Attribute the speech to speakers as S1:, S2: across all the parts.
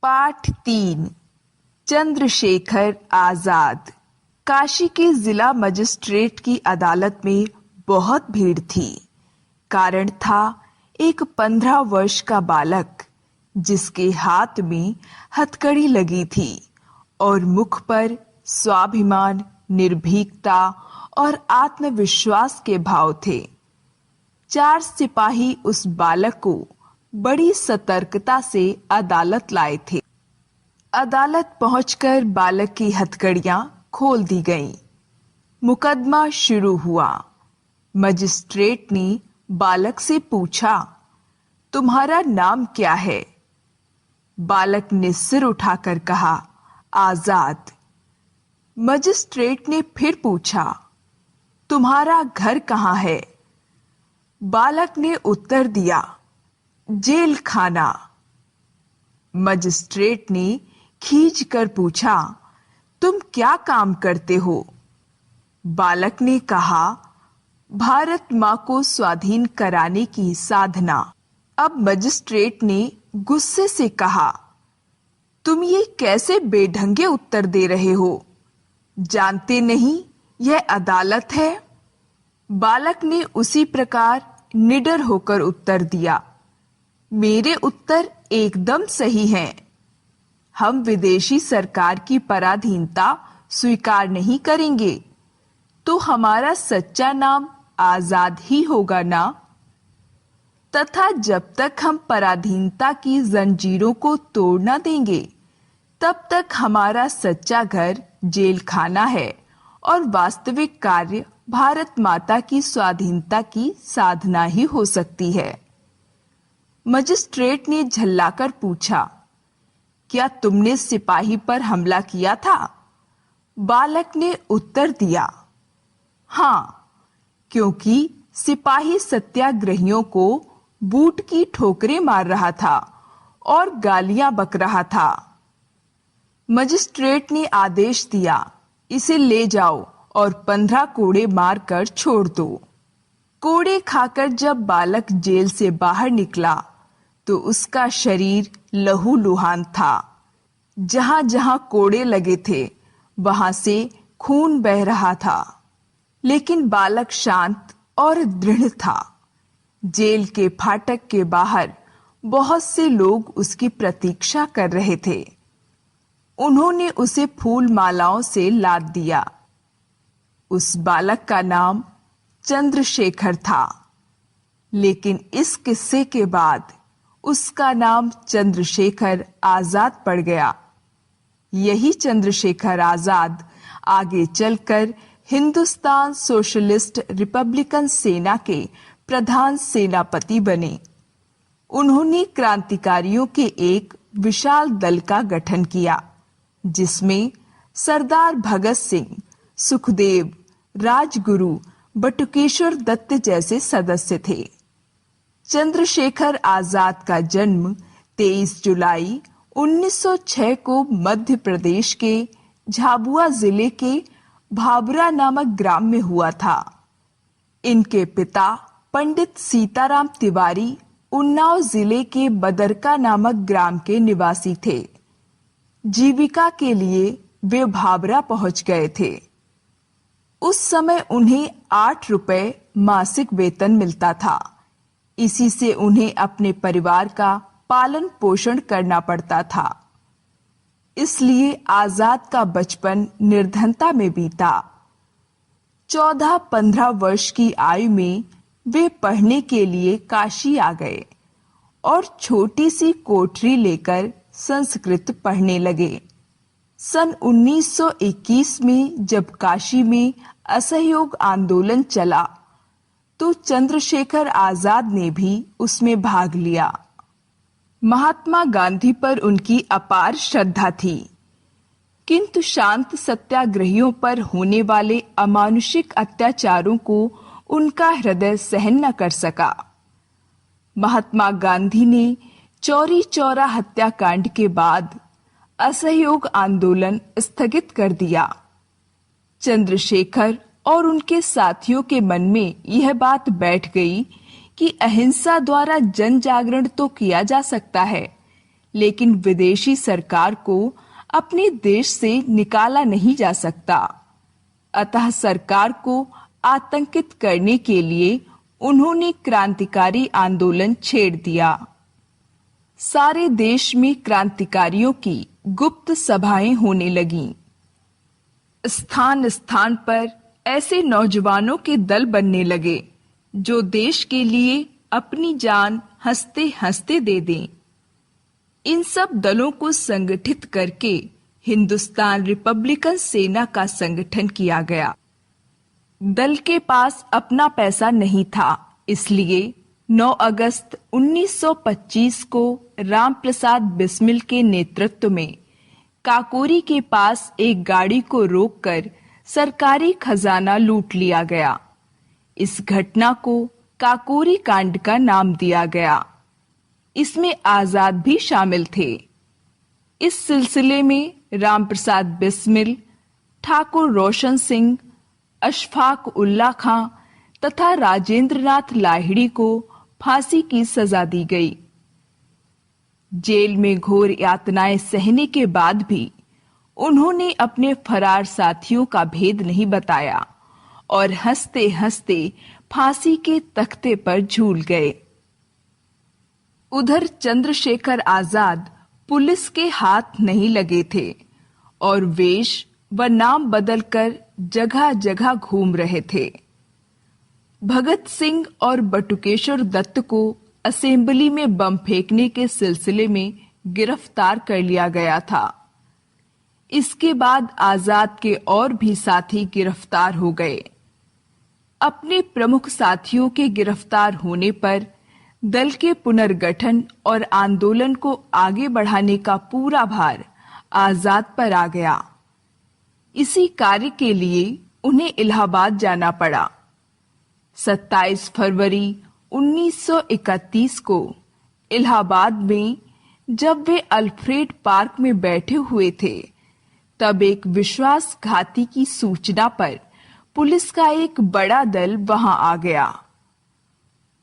S1: पाठ 3 चंद्रशेखर आजाद। काशी के जिला मजिस्ट्रेट की अदालत में बहुत भीड़ थी। कारण था एक 15 वर्ष का बालक जिसके हाथ में हथकड़ी लगी थी और मुख पर स्वाभिमान, निर्भीकता और आत्मविश्वास के भाव थे। 4 सिपाही उस बालक को बड़ी सतर्कता से अदालत लाए थे। अदालत पहुंचकर बालक की हथकड़ियां खोल दी गईं। मुकदमा शुरू हुआ। मजिस्ट्रेट ने बालक से पूछा, तुम्हारा नाम क्या है? बालक ने सिर उठाकर कहा, आजाद। मजिस्ट्रेट ने फिर पूछा, तुम्हारा घर कहाँ है? बालक ने उत्तर दिया, जेल खाना। मजिस्ट्रेट ने खींच कर पूछा, तुम क्या काम करते हो? बालक ने कहा, भारत मां को स्वाधीन कराने की साधना। अब मजिस्ट्रेट ने गुस्से से कहा, तुम ये कैसे बेढंगे उत्तर दे रहे हो? जानते नहीं यह अदालत है? बालक ने उसी प्रकार निडर होकर उत्तर दिया, मेरे उत्तर एकदम सही हैं। हम विदेशी सरकार की पराधीनता स्वीकार नहीं करेंगे, तो हमारा सच्चा नाम आजाद ही होगा ना? तथा जब तक हम पराधीनता की जंजीरों को तोड़ न देंगे, तब तक हमारा सच्चा घर जेल खाना है और वास्तविक कार्य भारत माता की स्वाधीनता की साधना ही हो सकती है। मजिस्ट्रेट ने झल्लाकर पूछा, क्या तुमने सिपाही पर हमला किया था? बालक ने उत्तर दिया, हाँ, क्योंकि सिपाही सत्याग्रहियों को बूट की ठोकरें मार रहा था और गालियां बक रहा था। मजिस्ट्रेट ने आदेश दिया, इसे ले जाओ और 15 कोड़े मारकर छोड़ दो। कोड़े खाकर जब बालक जेल से बाहर निकला तो उसका शरीर लहूलुहान था। जहां जहां कोड़े लगे थे वहां से खून बह रहा था, लेकिन बालक शांत और दृढ़ था। जेल के फाटक के बाहर बहुत से लोग उसकी प्रतीक्षा कर रहे थे। उन्होंने उसे फूल मालाओं से लाद दिया। उस बालक का नाम चंद्रशेखर था, लेकिन इस किस्से के बाद उसका नाम चंद्रशेखर आजाद पड़ गया। यही चंद्रशेखर आजाद आगे चलकर हिंदुस्तान सोशलिस्ट रिपब्लिकन सेना के प्रधान सेनापति बने। उन्होंने क्रांतिकारियों के एक विशाल दल का गठन किया, जिसमें सरदार भगत सिंह, सुखदेव, राजगुरु, बटुकेश्वर दत्त जैसे सदस्य थे। चंद्रशेखर आजाद का जन्म 23 जुलाई 1906 को मध्य प्रदेश के झाबुआ जिले के भाबरा नामक ग्राम में हुआ था। इनके पिता पंडित सीताराम तिवारी उन्नाव जिले के बदरका नामक ग्राम के निवासी थे। जीविका के लिए वे भाबरा पहुंच गए थे। उस समय उन्हें 8 रुपए मासिक वेतन मिलता था। इसी से उन्हें अपने परिवार का पालन पोषण करना पड़ता था। इसलिए आजाद का बचपन निर्धनता में बीता। 14-15 वर्ष की आयु में वे पढ़ने के लिए काशी आ गए और छोटी सी कोठरी लेकर संस्कृत पढ़ने लगे। सन 1921 में जब काशी में असहयोग आंदोलन चला, तो चंद्रशेखर आजाद ने भी उसमें भाग लिया। महात्मा गांधी पर उनकी अपार श्रद्धा थी, किंतु शांत सत्याग्रहियों पर होने वाले अमानुषिक अत्याचारों को उनका हृदय सहन न कर सका। महात्मा गांधी ने चौरी चौरा हत्याकांड के बाद असहयोग आंदोलन स्थगित कर दिया। चंद्रशेखर और उनके साथियों के मन में यह बात बैठ गई कि अहिंसा द्वारा जन जागरण तो किया जा सकता है, लेकिन विदेशी सरकार को अपने देश से निकाला नहीं जा सकता। अतः सरकार को आतंकित करने के लिए उन्होंने क्रांतिकारी आंदोलन छेड़ दिया। सारे देश में क्रांतिकारियों की गुप्त सभाएं होने लगीं। स्थान स्थान पर ऐसे नौजवानों के दल बनने लगे जो देश के लिए अपनी जान हंसते हंसते दे दें। इन सब दलों को संगठित करके हिंदुस्तान रिपब्लिकन सेना का संगठन किया गया। दल के पास अपना पैसा नहीं था, इसलिए 9 अगस्त 1925 को रामप्रसाद बिस्मिल के नेतृत्व में काकोरी के पास एक गाड़ी को रोककर सरकारी खजाना लूट लिया गया। इस घटना को काकोरी कांड का नाम दिया गया। इसमें आजाद भी शामिल थे। इस सिलसिले में रामप्रसाद बिस्मिल, ठाकुर रोशन सिंह, अशफाक उल्ला खां तथा राजेंद्र नाथ लाहिड़ी को फांसी की सजा दी गई। जेल में घोर यातनाएं सहने के बाद भी उन्होंने अपने फरार साथियों का भेद नहीं बताया और हंसते हंसते फांसी के तख्ते पर झूल गए। उधर चंद्रशेखर आजाद पुलिस के हाथ नहीं लगे थे और वेश व नाम बदलकर जगह जगह घूम रहे थे। भगत सिंह और बटुकेश्वर दत्त को असेंबली में बम फेंकने के सिलसिले में गिरफ्तार कर लिया गया था। इसके बाद आजाद के और भी साथी गिरफ्तार हो गए। अपने प्रमुख साथियों के गिरफ्तार होने पर दल के पुनर्गठन और आंदोलन को आगे बढ़ाने का पूरा भार आजाद पर आ गया। इसी कार्य के लिए उन्हें इलाहाबाद जाना पड़ा। 27 फरवरी 1931 को इलाहाबाद में जब वे अल्फ्रेड पार्क में बैठे हुए थे, तब एक विश्वासघाती की सूचना पर पुलिस का एक बड़ा दल वहां आ गया।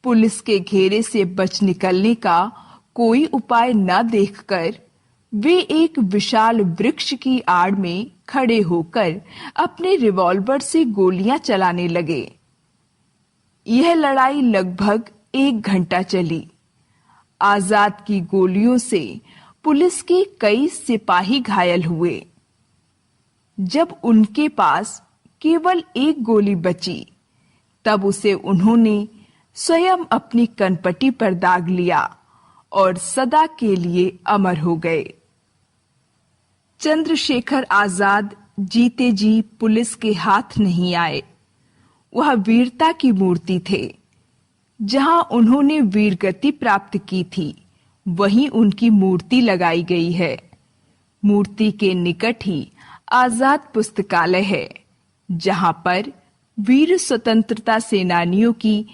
S1: पुलिस के घेरे से बच निकलने का कोई उपाय न देखकर वे एक विशाल वृक्ष की आड़ में खड़े होकर अपने रिवॉल्वर से गोलियां चलाने लगे। यह लड़ाई लगभग 1 घंटा चली। आजाद की गोलियों से पुलिस के कई सिपाही घायल हुए। जब उनके पास केवल 1 गोली बची, तब उसे उन्होंने स्वयं अपनी कनपटी पर दाग लिया और सदा के लिए अमर हो गए। चंद्रशेखर आजाद जीते जी पुलिस के हाथ नहीं आए। वह वीरता की मूर्ति थे। जहां उन्होंने वीरगति प्राप्त की थी, वहीं उनकी मूर्ति लगाई गई है। मूर्ति के निकट ही आजाद पुस्तकालय है, जहां पर वीर स्वतंत्रता सेनानियों की